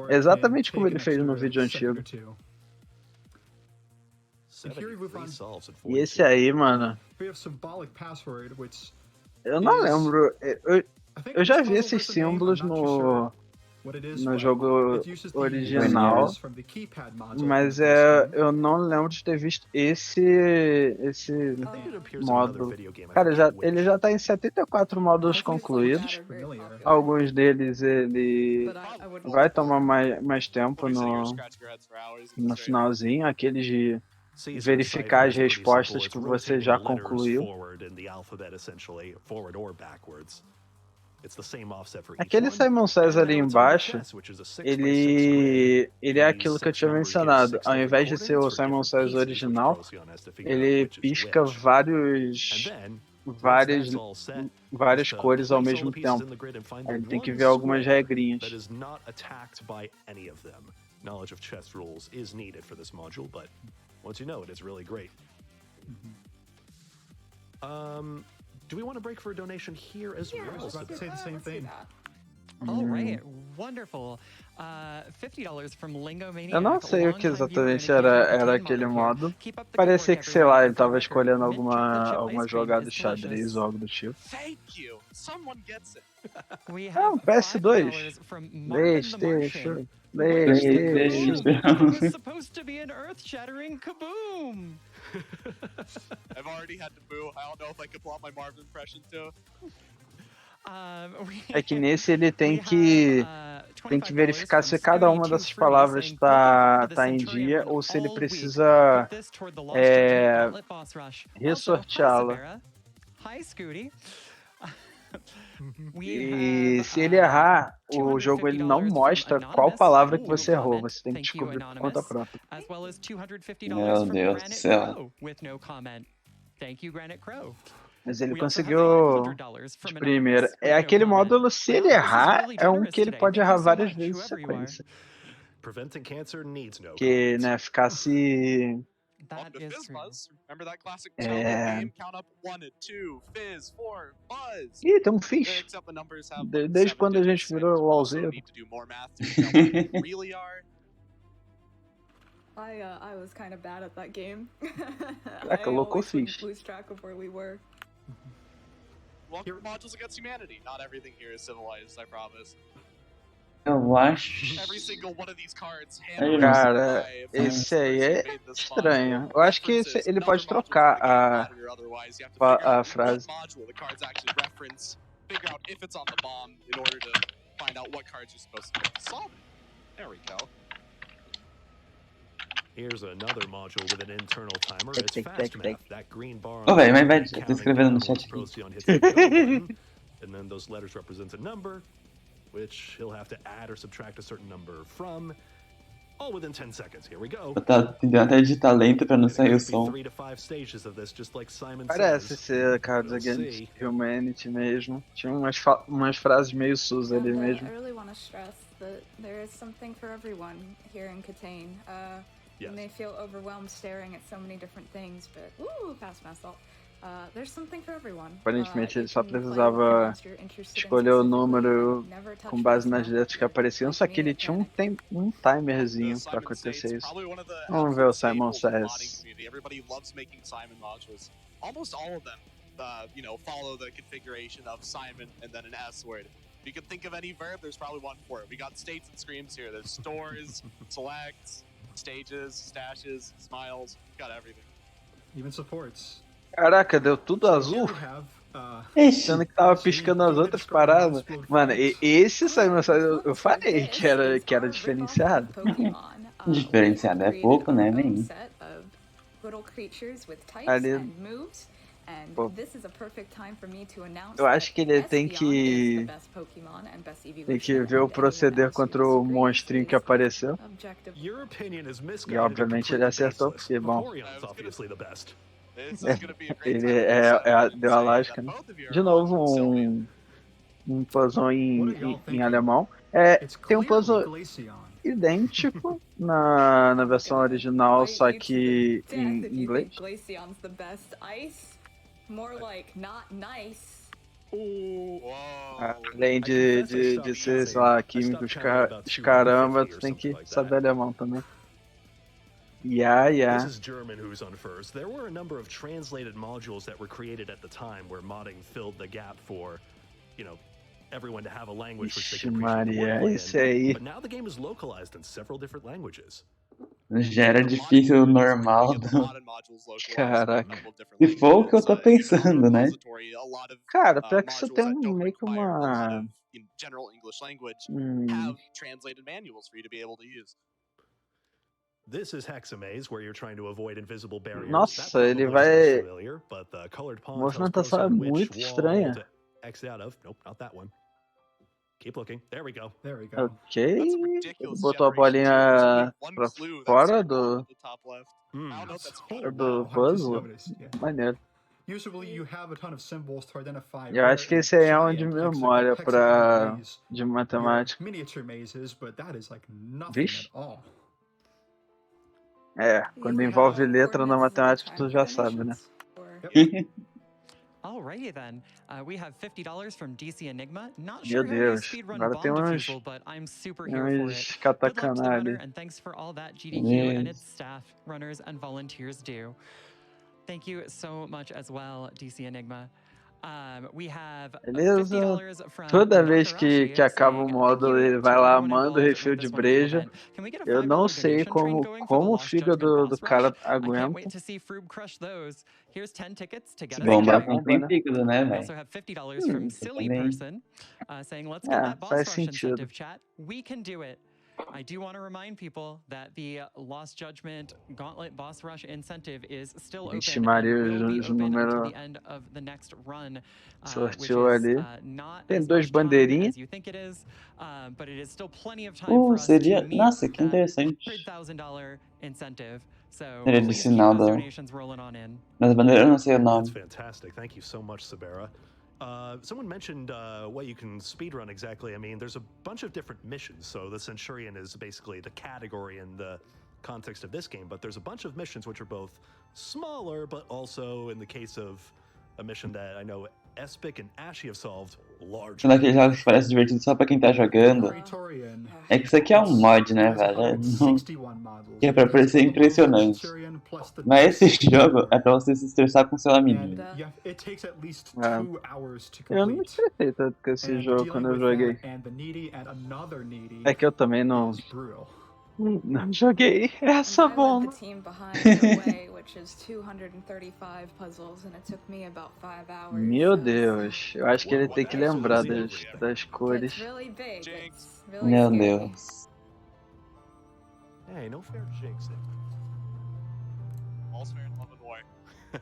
Exatamente como ele fez no vídeo antigo. E esse aí, mano, eu não lembro, eu já vi esses símbolos no jogo original, mas eu não lembro de ter visto esse módulo. Cara, ele já tá em 74 módulos concluídos. Alguns deles ele vai tomar mais tempo no finalzinho, aqueles de verificar as respostas que você já concluiu. Aquele Simon Says ali embaixo, ele é aquilo que eu tinha mencionado. Ao invés de ser o Simon Says original, ele pisca várias cores ao mesmo tempo. Aí ele tem que ver algumas regrinhas. Knowledge of chess rules is needed for this module, but once you know it, it's really great. Do we want to break for a donation here as well? I was about to say the same thing. All right, wonderful. $50 from Lingo Maniac. Eu não sei o que exatamente era aquele modo. Parecia que, sei lá, ele tava escolhendo alguma jogada de xadrez ou algo do tipo. Ah, um PS2. PlayStation. It was supposed to be an earth-shattering kaboom. I've already had to boo. I don't know if I can pull out my Marvin impression too. É que nesse ele tem que verificar se cada uma dessas palavras tá em dia ou se ele precisa ressorteá-la. E se ele errar, o jogo ele não mostra qual palavra que você errou. Você tem que descobrir por conta própria. Meu Deus do céu. Thank you, Granite Crow. Mas ele We also have conseguiu $100 from de Anonymous primeira. with É no aquele comment. módulo, se ele Wow, this is errar, really é um generous que ele today. pode Thank errar you so várias much, vezes em whoever you are. sequência. Preventing cancer needs no Que, comment. né, ficasse... That Welcome to is Fizz true. Buzz. Remember that classic É. telco game? Count up 1 and 2, Fizz, 4, Buzz. Ih, tem um fish. Except the numbers have Desde 7 quando a gente digits, and virou you also LOLzeiro. need to do more math to figure out what they really are. I was kind of bad at that game. Caraca, I louco always would fish. lose track of where we were. Welcome to Modules Against Humanity. Not everything here is civilized, I promise. Eu acho... Every single one of these cards Cara, esse aí é estranho. Eu acho que ele pode trocar a frase. Figure out if it's on the bomb in order to find out what cards you're supposed to pick to solve it. There we go. Here's another module with an internal timer. It's Tic, fast tic, math. tic. That green bar. Ô, velho, mas vai, eu tô counting escrevendo no down chat when aqui. Procyon hits the go button, and then those letters represent a number, which he'll have to add or subtract a certain number from. All within 10 seconds. Here we go. Eu tava tentando até digitar lento pra não sair o som. 3 to 5 stages of this, just like Simon Parece says. ser Cards We'll Against see. Humanity mesmo. Tinha umas frases meio sus ali And, mesmo. I really want to stress that there is something for everyone here in Catane. You Yes. may feel overwhelmed staring at so many different things, but fast math salt. There's something for everyone. Aparentemente ele You só can play with the precisava monster you're interested in escolher o specifically número and never touch com base base nas now. letras que apareciam, Like só me que ele with tinha Panic. um timerzinho pra acontecer isso. Vamos ver o Simon says. Everybody loves making Simon modules. Almost all of them, follow the configuration of Simon and then an S word. If you can think of any verb, there's probably one for it. We got states and screams here. There's stores, selects, stages, stashes, smiles. Got everything. Even supports. Caraca, deu tudo azul? Ixi, Sendo que tava piscando as outras paradas. Mano, esse Simon Says eu falei que era diferenciado. Diferenciado é pouco, né, nem? Ali- Pô, eu acho que ele tem que ver o proceder contra o monstrinho que apareceu. Your opinion is E misguided obviamente and ele completely acertou, baseless. porque, bom, Vaporeon's obviously the best. This is gonna be a great ele time to deu a say lógica, that né? both of you are De on novo, Centurion. um puzzle em thinking? alemão. Tem um puzzle idêntico na versão original, só que em inglês. Glaceon's the best ice. More like not nice. Whoa. Além de ser, sei lá, químico, os caramba, tu tem que saber alemão também. This is German who's on first. There were a number of translated modules that were created at the time where modding filled the gap for, everyone to have a language which they Ixi can appreciate the Maria, wordplay esse in. aí. But now the game is localized in several different languages. Já era difícil normal. Caraca. Se for o que eu tô pensando, né? Cara, pior que isso tem meio que uma... General English language Hum, have translated manuals for you to be able to use. This is Hexamaze, where you're trying to avoid invisible barriers. Nossa, That ele probably is vai- familiar, but the colored pawn A tells movimentação é Procyon which muito wall estranha. to exit out of. Nope, not that one. Keep looking. There we go. There we go. Ok. That's a Ele ridiculous botou a generation, too. There's bolinha only one pra clue that's fora circled do, at the top left. I don't know if that's Oh, do wow, I just puzzle. noticed, yeah. Maneiro. Usually you have a ton of symbols to identify. Eu acho que esse aí é um de memória pra de matemática. miniature mazes, but that is like nothing Vixe. at all. Quando envolve letra na matemática, tu já sabe, né? Alrighty then. We have $50 from DC Enigma. Not Meu sure how you Deus, speedrun agora tem bomb uns- defusal, but I'm super here for uns it. Good luck to the katakana runner, ali. and thanks for all that GDQ and Yes. its staff, runners, and volunteers do. Thank you so much as well, DC Enigma. We have Beleza. $50 from Toda vez Nakarashi que acaba o saying, módulo, "Thank you ele vai to lá, everyone manda o involved refil with de this wonderful breja. event. Can we get a Eu não $5 sei donation train going for the como o Lost fígado Judgment do boss cara rush? I can't wait aguenta. to see Froob crush those. Here's 10 tickets to get Se us bem que Bomba é going. não bomba, tem né? fígado, né, We velho? also have $50 from Silly também. Person saying, let's get that boss faz rush sentido. incentive, chat. We can do it. I do want to remind people that the Lost Judgment Gauntlet Boss Rush incentive is still Vixe open Maria, and will be os open until números the end of the next run, which sorteou is ali. not Tem as dois much time bandeirinhas. as you think it is, but it is still plenty of time for us Seria... to meet Nossa, que that interessante. $100,000 incentive. So Ele do please keep sinal those da... donations rolling on in. das bandeiras, eu não sei o That's nome. fantastic. Thank you so much, Sabera. Someone mentioned what you can speedrun exactly. I mean, there's a bunch of different missions. So the Centurion is basically the category in the context of this game, but there's a bunch of missions which are both smaller, but also, in the case of a mission that I know Espic and Ashy have solved, large. São daqueles jogos que parece divertido só pra quem tá jogando. Retransmissão. É que isso aqui é um mod, né, velho? Que é pra parecer impressionante. Mas esse jogo é pra você se estressar com seu amiguinho. Eu não me estressei tanto com esse jogo quando eu joguei. É que eu também não joguei essa bomba. Meu Deus, eu acho que ele tem que lembrar das cores. Meu Deus. Hey, no fair jinx it. All's fair in love and war.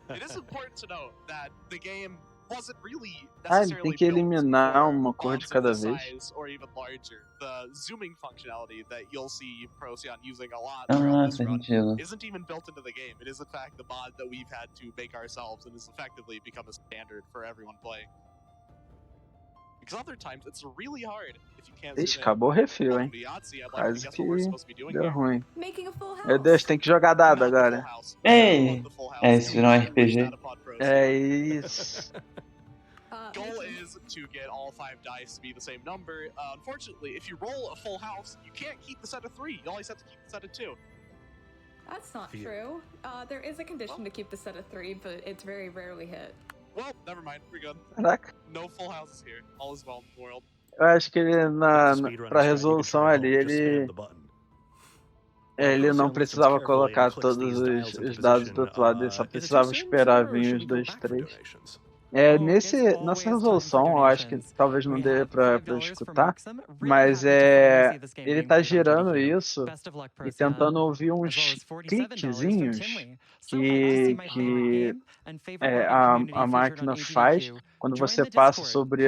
It is important to note that the game wasn't really Ah, ele tem que eliminar uma cor de cada vez. or even larger. The zooming functionality that you'll see Procyon using a lot Ah, throughout this faz run sentido. isn't even built into the game. It is in fact the mod that we've had to make ourselves and has effectively become a standard for everyone playing. Because other times it's really hard if you can't Ixi, zoom in. acabou o refil, hein? Quase que deu ruim. Meu Deus, tem que jogar dado agora. Ei! É, isso virou um RPG. É isso. Goal is to get all 5 dice to be the same number. Unfortunately, if you roll a full house, you can't keep the set of 3. You always have to keep the set of 2. That's not true. There is a condition to keep the set of 3, but it's very rarely hit. Well, never mind. We're good. Caraca. No full houses here. All is well in the world. Eu acho que ele pra resolução ali, ele não precisava colocar todos os dados do outro lado, ele só precisava esperar vir os 2, 3. Nessa resolução, eu acho que talvez não dê pra escutar, mas ele tá girando isso e tentando ouvir uns cliquezinhos que a máquina faz quando você passa sobre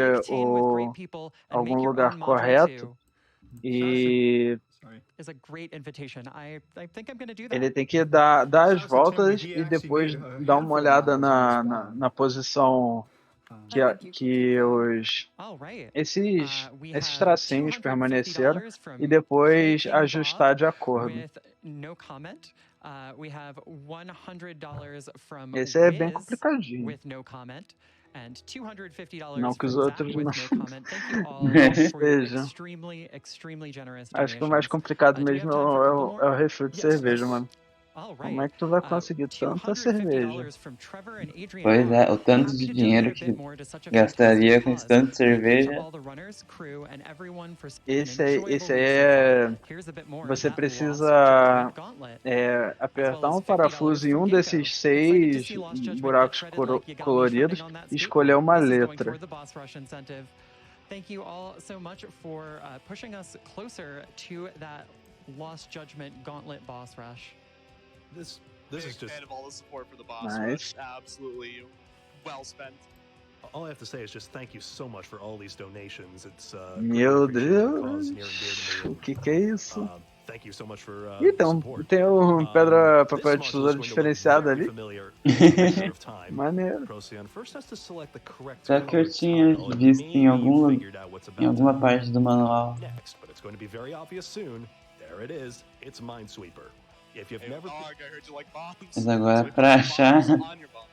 algum lugar correto e ele tem que dar as voltas e depois dar uma olhada na posição que esses tracinhos permaneceram e depois ajustar de acordo. Esse é bem complicadinho. Não que os outros não sejam. Acho que o mais complicado mesmo é o refil de cerveja, mano. Como é que tu vai conseguir tanta cerveja? Pois é, o tanto de dinheiro que gastaria com esse tanto de cerveja. Esse aí é... Você precisa apertar um parafuso em um desses 6 buracos coloridos e escolher uma letra. Thank you all so much for pushing us closer to that Lost Judgment Gauntlet boss rush. This is just fan of all the support for the boss nice. Rush. Absolutely well spent. All I have to say is just thank you so much for all these donations. It's Meu Deus, o que é isso? Thank you so much for tem um pedra, papel de tesoura diferenciado ali. Maneiro. Só que eu tinha visto em alguma parte do manual. Mas agora pra achar...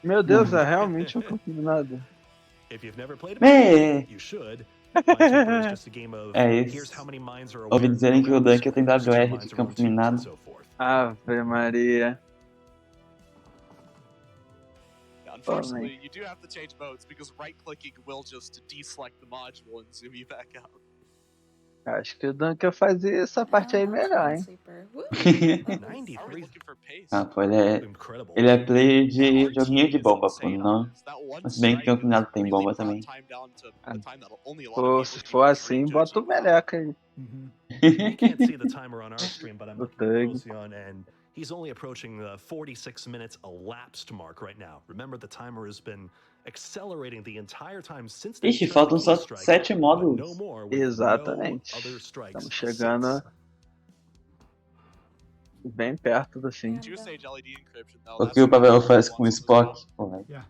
Meu Deus, é realmente um pouquinho nada. É isso. Ouvi dizerem que o Dunker tem WR de campo minado. Ave Maria. Unfortunately, you do have to change modes because right-clicking will just deselect the module and zoom you back out. Acho que o Dunker fazia essa parte aí melhor, hein? Ah, pô, ele é player de joguinho de bomba, pô, não? Mas bem que campo minado tem bomba também. Pô, se for assim, bota o meleca aí. O Thug. He's only approaching the 46 minutes elapsed mark right now. Remember, the timer has been accelerating the entire time since. Ixi, faltam só 7 módulos. Exatamente. Estamos chegando. bem perto do fim. Two-stage LED encryption, though. O que o Pavel faz com o Spock? Pô, Yeah.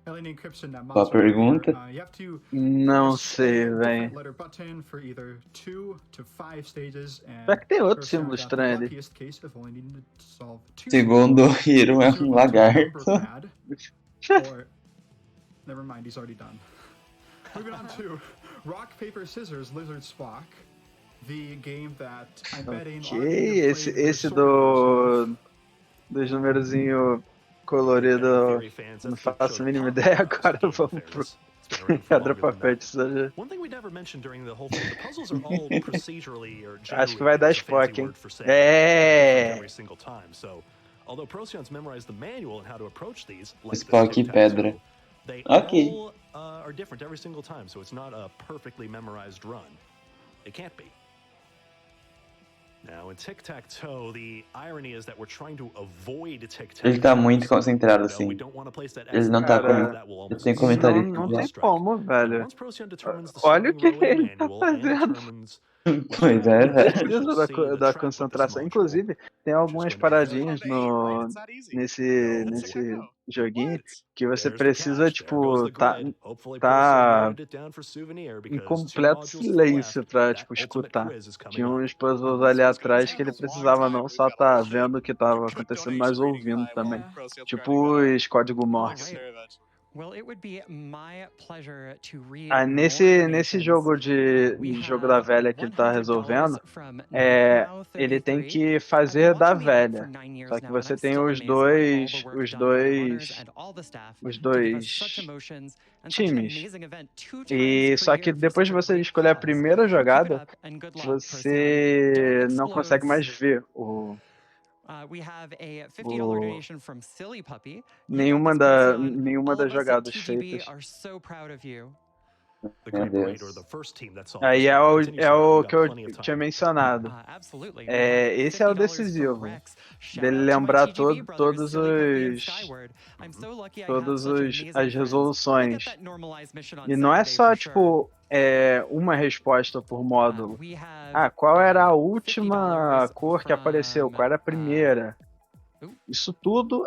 LED encryption, that Qual a mouse over there, pergunta? you have to Não press sei, a different velho. letter button for either 2 to 5 stages, and Será que tem outro Perseon símbolo got the estranho ali? luckiest case of only needing to solve 2. Segundo o Hiro, é So um move on to number lagarto. pad, or never mind, he's already done. Moving on to Rock, Paper, Scissors, Lizard, Spock, the game that I'm betting Ok, a lot of you have esse, played with esse sword dos numerozinho colorido, não faço a mínima ideia. Agora vamos pro pedra, papel, tesoura. One thing we never mentioned during the whole thing, the puzzles are all procedurally or Acho que vai dar generally, it's a fancy Spock, hein? word for saying different É. every single time. So, although Procyon's memorized the manual on how to approach these, like Spock the e pedra. tic-tac-toe, they Ok. all are different every single time, so it's not a perfectly memorized run. It can't be. Now, in tic-tac-toe, the irony is that we're trying to avoid tic-tac-toe. Ele tá muito concentrado, No, assim. we don't want to place that Ele não tá Cara, com... that will Eu almost tenho comentário Não, não tem aqui. como, velho. Once Procyon determines the Olha o starting que row in the ele tá manual and fazendo. determines Pois é, velho. Precisa da concentração. Inclusive, tem algumas paradinhas nesse joguinho que você precisa, tipo, tá em completo silêncio pra, tipo, escutar. Tinha uns puzzles ali atrás que ele precisava não só tá vendo o que tava acontecendo, mas ouvindo também. Tipo os código Morse. Well, it would be my pleasure to read Nesse jogo jogo da velha que ele tá resolvendo, ele tem que fazer da velha. Só que você tem os dois times. E só que depois de você escolher a primeira jogada, você não consegue mais ver we have a $50 donation from Silly Puppy. nenhuma das jogadas feitas. Are so proud of you. Meu Deus. Aí é o que eu tinha mencionado. Esse é o decisivo. Dele lembrar todas as resoluções. E não é só, tipo, uma resposta por módulo. Qual era a última cor que apareceu? Qual era a primeira? Isso tudo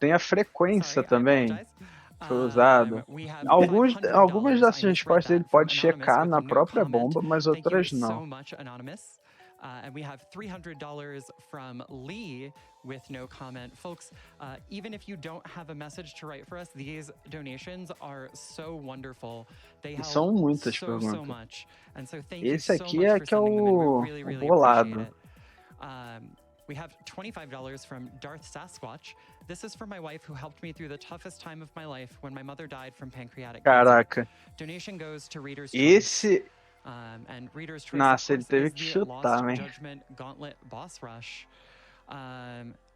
tem a frequência também. Foi usado. Algumas dessas respostas ele pode checar na própria bomba, mas outras não. And we have $300 from Lee with no comment. Folks, even if you don't have a message to write for us, these donations are so wonderful. They help São muitas so perguntas. much. And so thank you Esse so aqui much é for que é sending them in. o We really, really bolado. appreciate it. We have $25 from Darth Sasquatch. This is for my wife who helped me through the toughest time of my life when my mother died from pancreatic Caraca. cancer. Donation goes to Reader's Esse... and Reader's Choice, Nossa, ele of course, teve is que the chutar, Lost man. Judgment Gauntlet Boss Rush.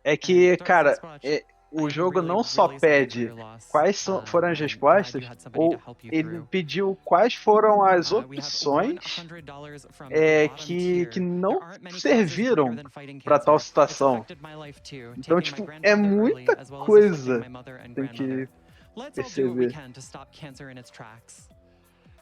É que, and Darth cara, Sasquatch, o I am jogo really, não só really sorry for pede your loss. quais foram as And respostas, glad you had somebody ou to help you ele through. pediu quais foram as We have opções $100 from the bottom que tier. não There aren't many causes serviram greater than fighting para tal cancer. It's situação. affected my life too, Então, taking tipo, my é grandfather early, muita as well as coisa afflicting my mother and tem que grandmother. Let's all do what we perceber. can to stop cancer in its tracks.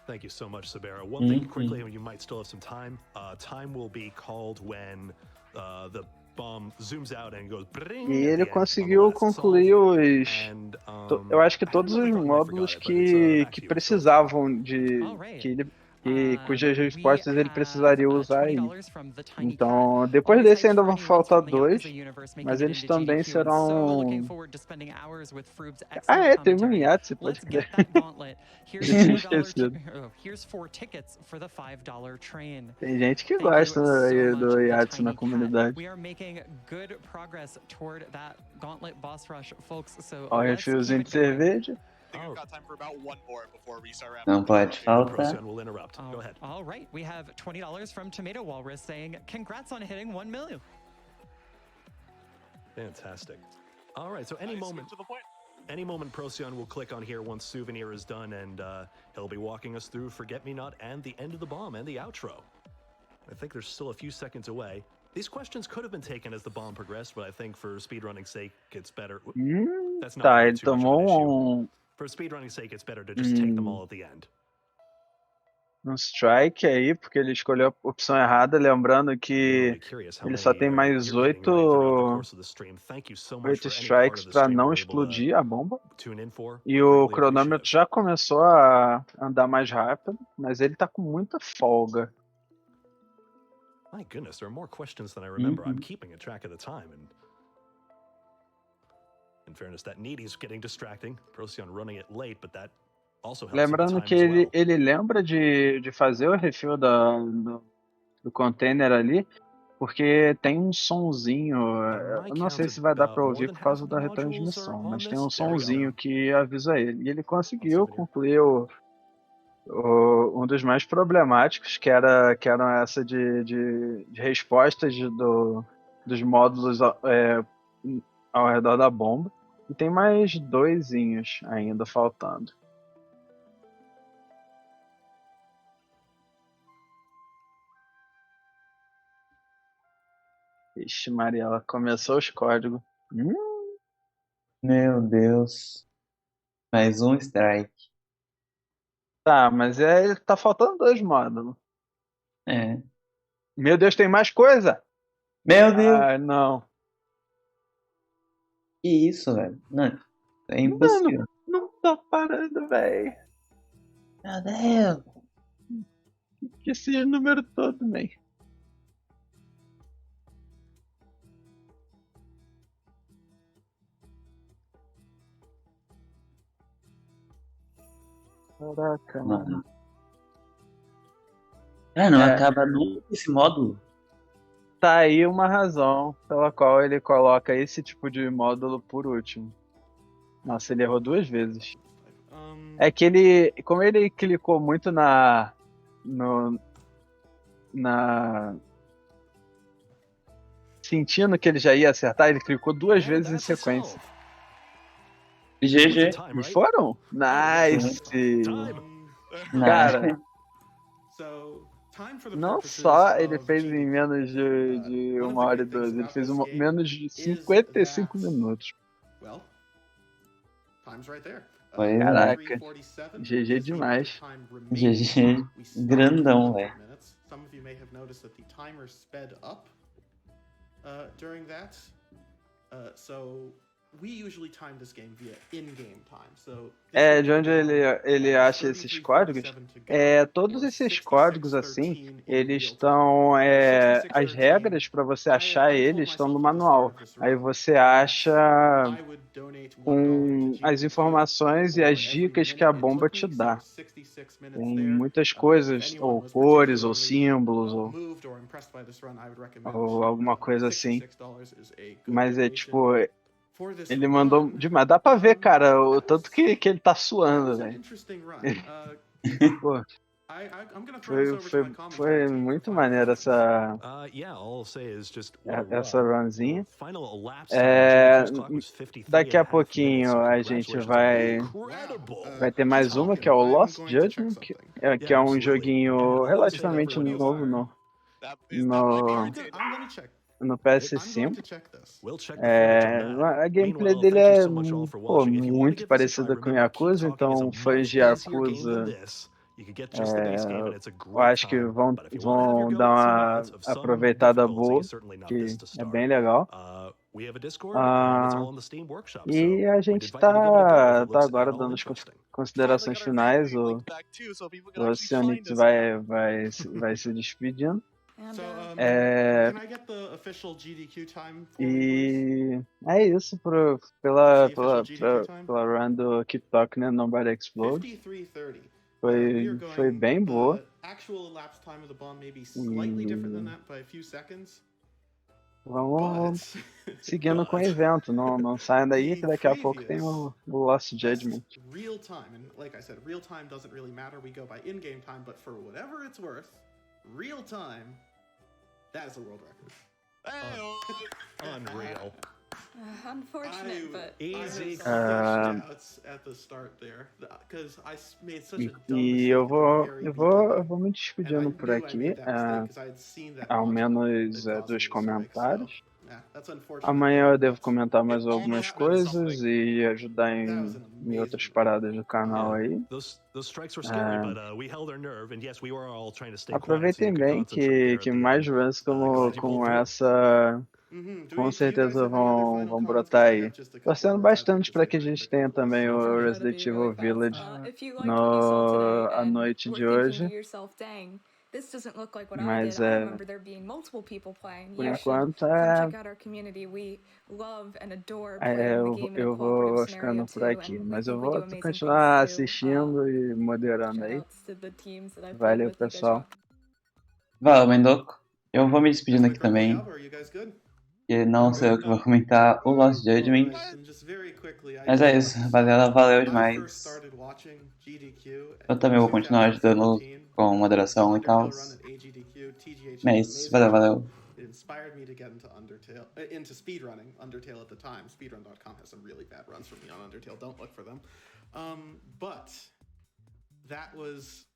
Thank you so much, Sabera. One thing quickly, you might still have some time. Time will be called when the bomb zooms out and goes bring E at ele the end conseguiu on the last concluir solve. os... And, Eu acho que I don't todos know os if I forgot módulos it, but it's back que to you. precisavam de... All right. cujas respostas ele precisaria usar aí. $20 from the Tiny Então, Cat. depois Always desse hyped ainda for vão anyone faltar from the Yakuza 2, universe making mas it eles into também GDQ, and so looking serão... forward to spending hours with Frub's Ah, excellent teve um commentary. Yahtzee, pode Let's crer. get that gauntlet. Here's Eu tinha $4 esquecido. here's 4 tickets for the $5 train. Tem gente que Thank you gosta so aí much, do the Yahtzee na Tiny Cat. comunidade. We are making good progress toward that gauntlet boss rush, folks. So Ó, let's keep refilzinho it de going. cerveja. I think we've got time for about one more before we start wrapping Não up. pode faltar. Procyon will interrupt. Go ahead. All right, we have $20 from Tomato Walrus saying, "Congrats on hitting 1 million." Fantastic. All right, so any Nice, moment, to the point. any moment, Procyon will click on here once Souvenir is done, and he'll be walking us through Forget Me Not and the end of the bomb and the outro. I think there's still a few seconds away. These questions could have been taken as the bomb progressed, but I think for speedrunning's sake, it's better. That's not Tá, gonna be ele too much of an tomou issue. um... For speedrunning's sake, it's better to just take them all at the end. um strike aí, porque ele escolheu a opção errada, lembrando que ele só tem mais 8 strikes para não explodir a bomba. E o cronômetro já começou a andar mais rápido, mas ele tá com muita folga. My goodness, there are more questions than I remember. I'm keeping a track of the time, and in fairness, that needy's getting distracting. Procyon running it late, but that also helps in the Lembrando time que as well. ele lembra de fazer o refill do container ali, porque tem um sonzinho. Eu não sei se vai dar para ouvir por causa da retransmissão, mas tem um sonzinho que avisa ele. E ele conseguiu concluir um dos mais problemáticos, que eram essa de respostas dos módulos ao redor da bomba. E tem mais 2 ainda faltando. Ixi, Maria, ela começou os códigos. Meu Deus. Mais um strike. Tá, mas tá faltando 2 módulos. É. Meu Deus, tem mais coisa? Meu Deus. Ah, não. Que isso, velho? Não, é impossível. Não tá parando, velho. Meu Deus. Que esse número todo, velho. Caraca, mano. Não acaba nunca esse módulo. Tá aí uma razão pela qual ele coloca esse tipo de módulo por último. Nossa, ele errou 2 vezes. É que como ele clicou muito sentindo que ele já ia acertar, ele clicou 2 vezes em sequência. GG. E foram? Nice! Cara, não só ele fez em menos de 1h12, ele fez menos de 55 minutos. Caraca, GG demais. GG grandão, velho. De onde ele acha esses códigos? Todos esses códigos, assim, eles estão... as regras para você achar eles estão no manual. Aí você acha as informações e as dicas que a bomba te dá. Tem muitas coisas, ou cores, ou símbolos, ou alguma coisa assim. Mas tipo... Ele mandou demais. Dá pra ver, cara, o tanto que ele tá suando, velho. Pô, foi muito maneiro essa runzinha. Daqui a pouquinho a gente vai ter mais uma, que é o Lost Judgment, que é um joguinho relativamente novo no PS5. A gameplay dele é muito parecida com Yakuza, então fãs de Yakuza eu acho que vão dar uma aproveitada boa, que é bem legal. E a gente tá agora dando as considerações finais. O Oceanix vai se despedindo. E é isso pela run do Keep Talking and Nobody Explode. Foi bem boa. Vamos seguindo com o evento. Não saiam daí que daqui a pouco tem o Lost Judgment. Real time, and like I said, real time doesn't really matter. We go by in-game time, but for whatever it's worth, real time, that is a world record. Unreal. Unfortunate, but easy. At the start there, because I made such a dumb E eu vou me despedindo por aqui. Ao menos dos comentários. Amanhã eu devo comentar mais algumas coisas e ajudar em outras paradas do canal aí. Aproveitem bem que mais runs como essa com certeza vão brotar aí. Torcendo bastante para que a gente tenha também o Resident Evil Village à noite de hoje. Mas por enquanto eu vou ficando por aqui. Mas eu vou continuar assistindo e moderando aí. Valeu, pessoal. Valeu, Mendoco. Eu vou me despedindo aqui também. E não sei o que vou comentar o Lost Judgment. Mas é isso, valeu demais. Eu também vou continuar ajudando com moderação e tal. Mas valeu. It inspired me to get into speedrunning. Undertale at the time. Speedrun.com has some really bad runs for me on Undertale. Don't look for them. But that was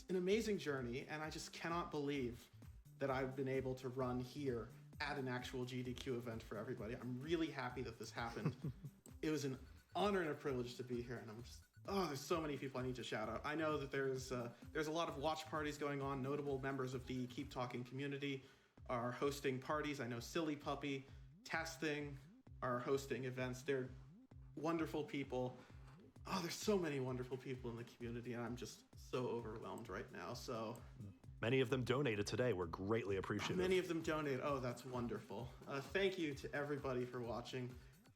an amazing journey, and I just cannot believe that I've been able to run here at an actual GDQ event for everybody. I'm really happy that this happened. It was an honor and a privilege to be here, and I'm just there's so many people I need to shout out. I know that there's a lot of watch parties going on. Notable members of the Keep Talking community are hosting parties. I know Silly Puppy, Testing are hosting events. They're wonderful people. There's so many wonderful people in the community, and I'm just so overwhelmed right now. So many of them donated today. We're greatly appreciative. Many of them donated. That's wonderful. Thank you to everybody for watching.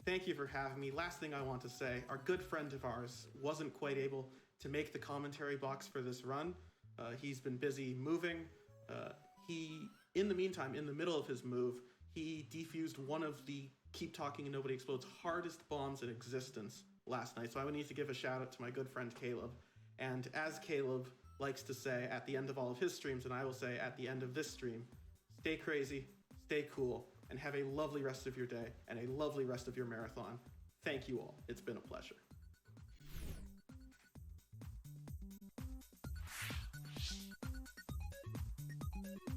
Thank you for having me. Last thing I want to say, our good friend of ours wasn't quite able to make the commentary box for this run. He's been busy moving. In the meantime, in the middle of his move, he defused one of the Keep Talking and Nobody Explodes hardest bombs in existence last night. So I would need to give a shout out to my good friend Caleb. And as Caleb likes to say at the end of all of his streams, and I will say at the end of this stream, stay crazy, stay cool, and have a lovely rest of your day and a lovely rest of your marathon. Thank you all. It's been a pleasure.